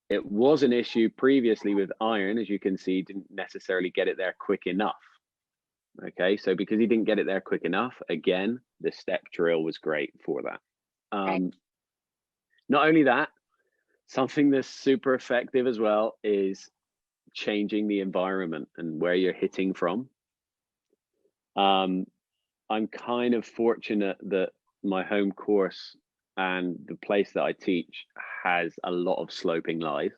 it was an issue previously with iron. As you can see, didn't necessarily get it there quick enough. Okay, so because he didn't get it there quick enough, again, the step drill was great for that. Right. Not only that, something that's super effective as well is changing the environment and where you're hitting from. I'm kind of fortunate that my home course and the place that I teach has a lot of sloping lies.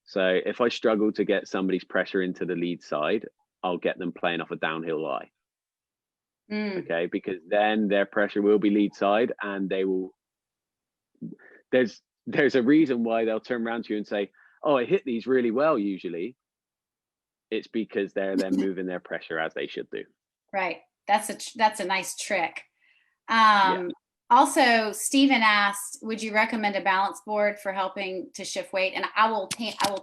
So if I struggle to get somebody's pressure into the lead side, I'll get them playing off a downhill lie. Okay, because then their pressure will be lead side, and they will, there's a reason why they'll turn around to you and say, oh, I hit these really well. Usually it's because they're then moving their pressure as they should do. Right. That's a nice trick. Yeah. Also, Stephen asked, would you recommend a balance board for helping to shift weight? And I will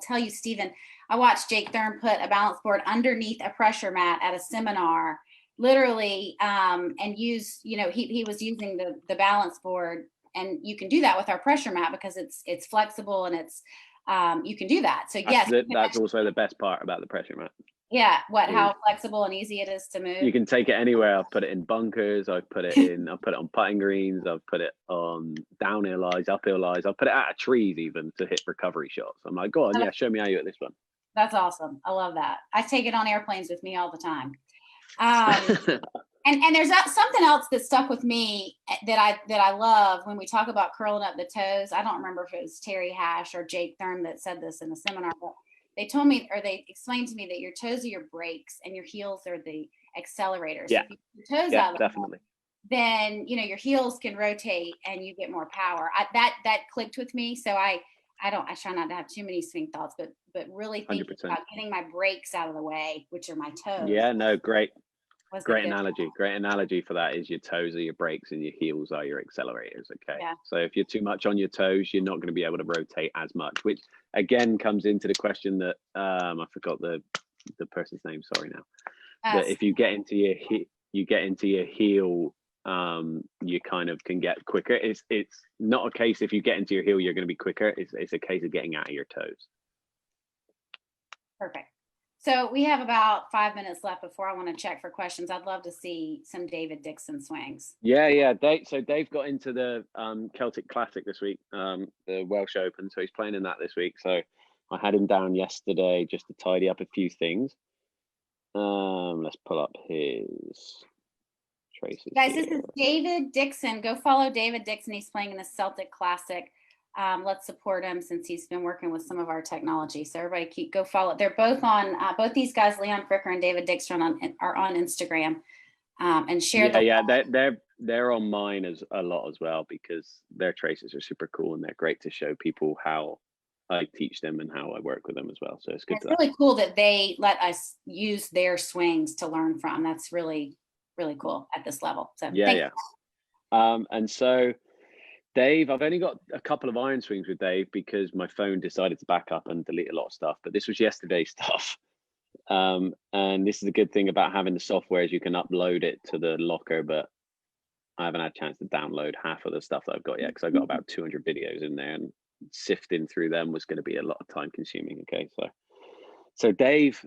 tell you, Stephen, I watched Jake Thurm put a balance board underneath a pressure mat at a seminar, literally, and use, he was using the balance board, and you can do that with our pressure mat because it's flexible and it's, you can do that. So yes, that's also the best part about the pressure mat. Yeah, how flexible and easy it is to move. You can take it anywhere. I've put it in bunkers. I've put it on putting greens. I've put it on downhill lies, uphill lies. I've put it out of trees even to hit recovery shots. I'm like, go on, yeah, show me how you hit this one. That's awesome. I love that. I take it on airplanes with me all the time. And there's something else that stuck with me that I love when we talk about curling up the toes. I don't remember if it was Terry Hash or Jake Thurm that said this in the seminar, but they told me, or they explained to me, that your toes are your brakes and your heels are the accelerators. Yeah. So if you put your toes out, definitely. Then your heels can rotate and you get more power. That clicked with me. So I try not to have too many swing thoughts, but really thinking 100%. about getting my brakes out of the way, which are my toes. Yeah, no, great analogy. Great analogy for that is your toes are your brakes and your heels are your accelerators. Okay. Yeah. So if you're too much on your toes, you're not going to be able to rotate as much, which again comes into the question that I forgot the person's name. Sorry now. That if you get into your heel, you kind of can get quicker. It's not a case if you get into your heel you're going to be quicker. It's a case of getting out of your toes. Perfect. So we have about 5 minutes left before I want to check for questions. I'd love to see some David Dixon swings. Yeah. Dave got into the Celtic Classic this week, the Welsh Open. So he's playing in that this week. So I had him down yesterday just to tidy up a few things. Let's pull up his traces. Guys, this is David Dixon. Go follow David Dixon. He's playing in the Celtic Classic. Let's support him since he's been working with some of our technology. So everybody go follow. They're both on, both these guys, Leon Fricker and David Dixon, are on Instagram, and share. They're on mine as a lot as well, because their traces are super cool and they're great to show people how I teach them and how I work with them as well. So it's good. It's really cool that they let us use their swings to learn from. That's really, really cool at this level. So yeah. And so Dave, I've only got a couple of iron swings with Dave because my phone decided to back up and delete a lot of stuff, but this was yesterday's stuff. And this is a good thing about having the software is you can upload it to the locker, but I haven't had a chance to download half of the stuff that I've got yet because I've got about 200 videos in there, and sifting through them was going to be a lot of time consuming. Okay, so Dave,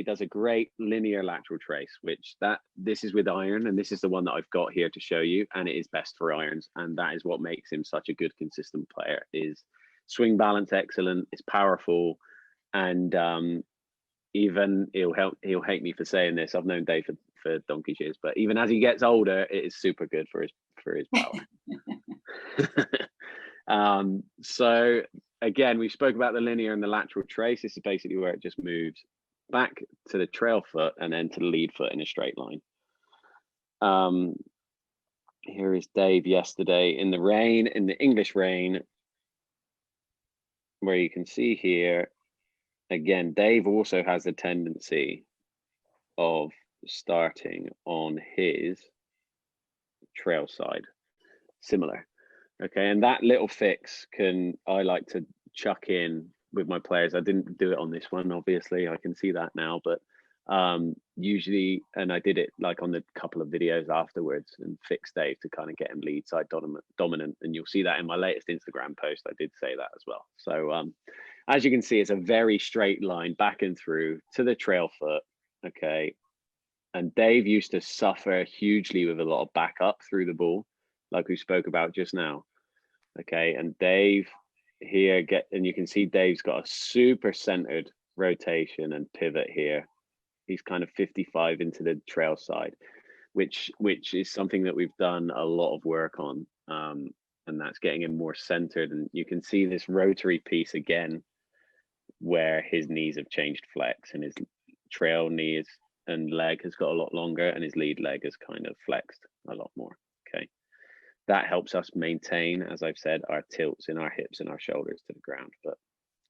does a great linear lateral trace, which this is with iron, and this is the one that I've got here to show you, and it is best for irons, and that is what makes him such a good consistent player. Is swing balance excellent, it's powerful, and even he'll hate me for saying this. I've known Dave for donkey's years, but even as he gets older, it is super good for his power. So again, we spoke about the linear and the lateral trace. This is basically where it just moves back to the trail foot and then to the lead foot in a straight line. Here is Dave yesterday in the rain, in the English rain, where you can see here, again, Dave also has a tendency of starting on his trail side, similar. Okay, and that little fix I like to chuck in with my players. I didn't do it on this one, obviously, I can see that now, but usually, and I did it like on the couple of videos afterwards and fixed Dave to kind of get him lead side dominant, and you'll see that in my latest Instagram post. I did say that as well. So as you can see, it's a very straight line back and through to the trail foot. Okay, and Dave used to suffer hugely with a lot of backup through the ball, like we spoke about just now. Okay, and Dave here and you can see Dave's got a super centered rotation and pivot here. He's kind of 55 into the trail side, which is something that we've done a lot of work on, and that's getting him more centered. And you can see this rotary piece again, where his knees have changed flex, and his trail knees and leg has got a lot longer, and his lead leg has kind of flexed a lot more. Okay, that helps us maintain, as I've said, our tilts in our hips and our shoulders to the ground. But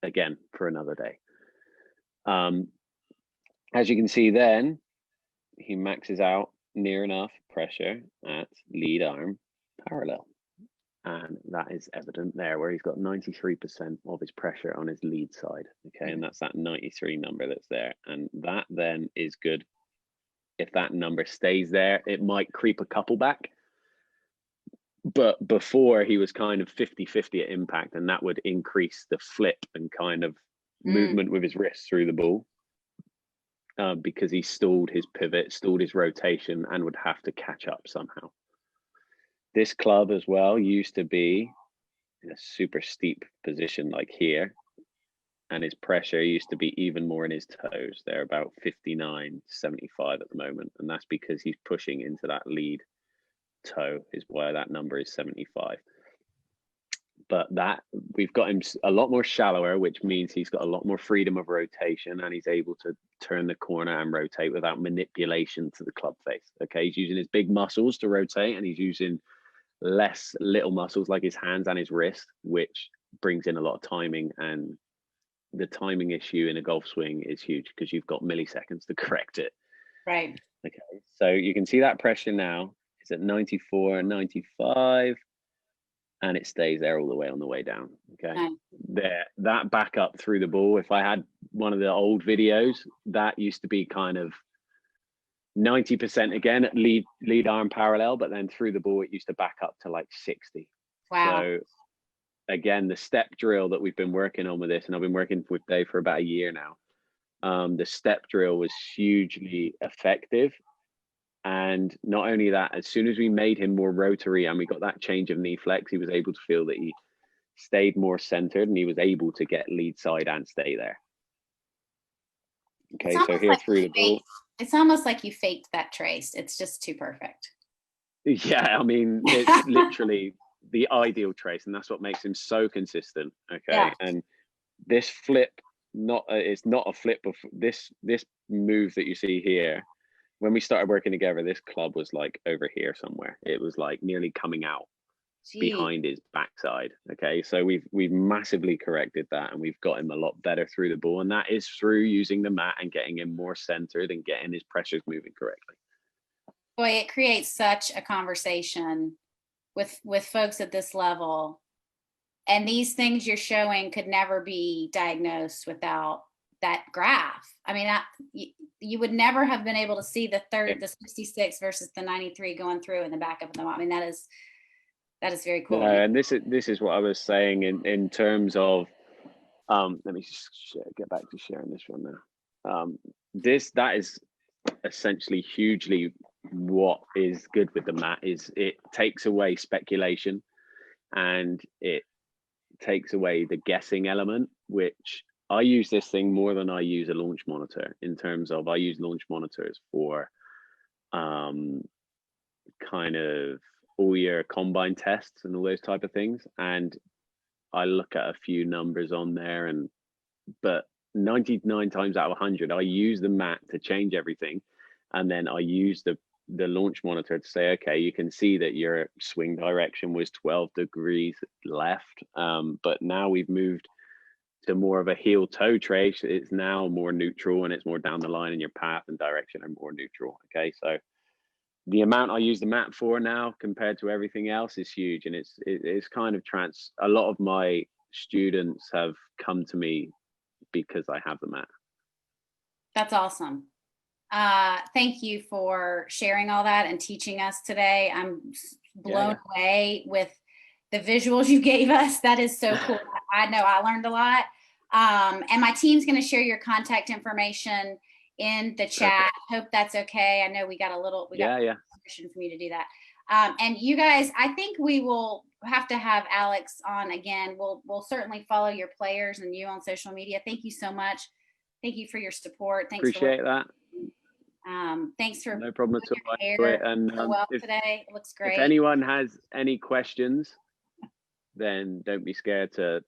again, for another day. As you can see then, he maxes out near enough pressure at lead arm parallel. And that is evident there, where he's got 93% of his pressure on his lead side. Okay, and that's that 93 number that's there. And that then is good. If that number stays there, it might creep a couple back. But before, he was kind of 50-50 at impact, and that would increase the flip and kind of movement with his wrist through the ball. Because he stalled his pivot, stalled his rotation, and would have to catch up somehow. This club as well used to be in a super steep position like here, and his pressure used to be even more in his toes. They're about 59, 75 at the moment, and that's because he's pushing into that lead toe, is why that number is 75. But that we've got him a lot more shallower, which means he's got a lot more freedom of rotation, and he's able to turn the corner and rotate without manipulation to the club face. Okay, he's using his big muscles to rotate, and he's using less little muscles like his hands and his wrist, which brings in a lot of timing. And the timing issue in a golf swing is huge because you've got milliseconds to correct it. Right. Okay, so you can see that pressure now is at 94 and 95. And it stays there all the way on the way down. Okay, there, that back up through the ball. If I had one of the old videos, that used to be kind of 90% again at lead arm parallel, but then through the ball it used to back up to like 60. Wow. So again, the step drill that we've been working on with this, and I've been working with Dave for about a year now. The step drill was hugely effective. And not only that, as soon as we made him more rotary and we got that change of knee flex, he was able to feel that he stayed more centered, and he was able to get lead side and stay there. Okay, so here through the ball. It's almost like you faked that trace. It's just too perfect. Yeah, I mean, it's literally the ideal trace, and that's what makes him so consistent. Okay, yeah. And this flip, it's not a flip of this move that you see here. When we started working together, this club was like over here somewhere. It was like nearly coming out behind his backside. Okay, so we've massively corrected that, and we've got him a lot better through the ball, and that is through using the mat and getting him more centered and getting his pressures moving correctly. Boy, it creates such a conversation with folks at this level, and these things you're showing could never be diagnosed without that graph. I mean, you would never have been able to see the 66 versus the 93 going through in the back of them. I mean, that is very cool. And this is what I was saying in terms of, let me just get back to sharing this one now. That is essentially hugely what is good with the mat is it takes away speculation, and it takes away the guessing element, which I use this thing more than I use a launch monitor, in terms of I use launch monitors for kind of all your combine tests and all those type of things. And I look at a few numbers on there, but 99 times out of 100, I use the mat to change everything. And then I use the launch monitor to say, okay, you can see that your swing direction was 12 degrees left, but now we've moved to more of a heel toe trade. It's now more neutral, and it's more down the line, and your path and direction are more neutral. Okay, so the amount I use the mat for now compared to everything else is huge, and it's kind of a lot of my students have come to me because I have the mat. That's awesome. Thank you for sharing all that and teaching us today. I'm blown away with the visuals you gave us. That is so cool. I know I learned a lot. And my team's going to share your contact information in the chat. Hope that's okay. I know we got permission for me to do that. And you guys, I think we will have to have Alex on again. We'll certainly follow your players and you on social media. Thank you so much. Thank you for your support. Thanks. Appreciate that. Thanks for no problem at all. And today it looks great. If anyone has any questions, then don't be scared to,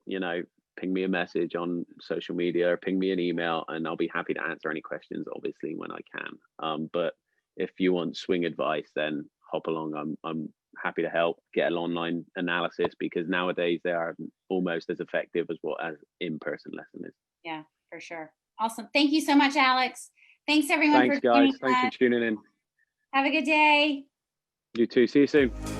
ping me a message on social media or ping me an email, and I'll be happy to answer any questions, obviously, when I can. But if you want swing advice, then hop along. I'm happy to help get an online analysis, because nowadays they are almost as effective as what an in-person lesson is. Yeah, for sure. Awesome. Thank you so much, Alex. Thanks everyone. Thanks, guys. Thanks for tuning in. Have a good day. You too. See you soon.